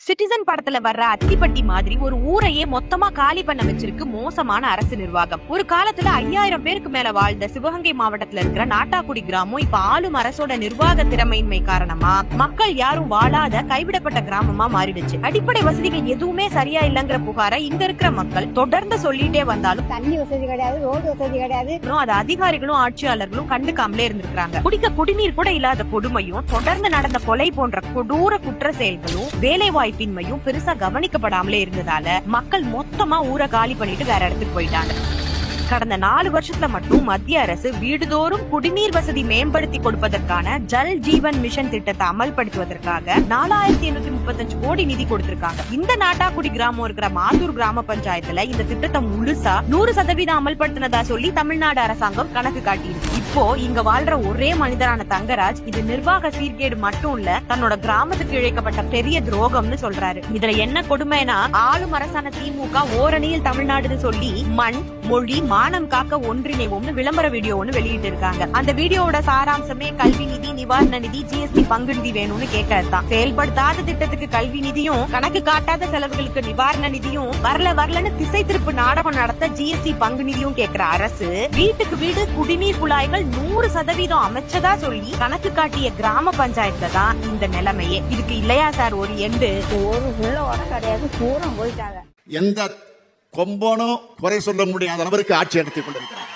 Citizen படத்துல வர்ற அத்திப்பட்டி மாதிரி ஒரு ஊரையே மொத்தமா காலி பண்ண வச்சிருக்கு மோசமான அரசு நிர்வாகம். ஒரு காலத்துல 5000 பேருக்கு மேல வாழ்ந்த சிவகங்கை மாவட்டத்துல இருக்கிற நாட்டாக்குடி கிராமம் இப்ப ஆளும் அரசோட நிர்வாக திறமையின்மை காரணமா மக்கள் யாரும் வாழாத கைவிடப்பட்ட கிராமமா மாறிடுச்சு. அடிப்படை வசதிகள் எதுவுமே சரியா இல்லங்கிற புகாரை இங்க இருக்கிற மக்கள் தொடர்ந்து சொல்லிட்டே வந்தாலும் தண்ணி வசதி கிடையாது, ரோடு வசதி கிடையாது. அது அதிகாரிகளும் ஆட்சியாளர்களும் கண்டுக்காமலே இருந்திருக்காங்க. குடிக்க குடிநீர் கூட இல்லாத கொடுமையும் தொடர்ந்து நடந்த கொலை போன்ற கொடூர குற்ற செயல்களும் வேலை வாய்ப்பின்மையும் பெருசா கவனிக்கப்படாமலே இருந்ததால மக்கள் மொத்தமா ஊரை காலி பண்ணிட்டு வேற இடத்துக்கு போயிட்டாங்க. கடந்த 4 வருஷத்துல மட்டும் மத்திய அரசு வீடுதோறும் குடிநீர் வசதி மேம்படுத்தி கொடுப்பதற்கான ஜல் ஜீவன் மிஷன் திட்டத்தை அமல்படுத்துவதற்காக 4835 கோடி நிதி கொடுத்திருக்காங்க. இந்த நாட்டாக்குடி கிராமம் இருக்கிற மாத்தூர் கிராம பஞ்சாயத்துல இந்த திட்டத்தை முழுசா 100% அமல்படுத்தினதா சொல்லி தமிழ்நாடு அரசாங்கம் கணக்கு காட்டியிருக்கு. இப்போ இங்க வாழ்ற ஒரே மனிதரான தங்கராஜ் இது நிர்வாக சீர்கேடு மட்டும் இல்ல, தன்னோட கிராமத்துக்கு இழைக்கப்பட்ட பெரிய துரோகம்னு சொல்றாரு. இதுல என்ன கொடுமைனா ஆளும் அரசான திமுக ஓரணியில் தமிழ்நாடுன்னு சொல்லி மண் மொழி மானம் காக்க ஒன்றிணைவோம்னு விளம்பர வீடியோ ஒண்ணு வெளியிட்டு இருக்காங்க. அந்த வீடியோவோட சாராம்சமே கல்வி நிதி, நிவாரண நிதி, ஜிஎஸ்டி பங்கு நிதி வேணும்னு கேட்கறதுதான். செயல்படுத்தாத திட்டத்துக்கு கல்வி நிதியும் கணக்கு காட்டாத செலவுகளுக்கு நிவாரண நிதியும் வரலன்னு திசை திருப்பு நாடகம் நடத்த ஜிஎஸ்டி பங்கு நிதியும் கேட்கிற அரசு வீட்டுக்கு வீடு குடிநீர் குழாய்கள் 100% அமைச்சதா சொல்லி கணக்கு காட்டிய கிராம பஞ்சாயத்துல தான் இந்த நிலைமையே. இதுக்கு இல்லையா சார் ஒரு எண்டு? ஒரு உள்ள உரம் கிடையாது, பூரம் போயிட்டாங்க. எந்த கொம்பனும் குறை சொல்ல முடியாத அளவிற்கு ஆட்சி நடத்தி கொண்டிருக்கிறார்.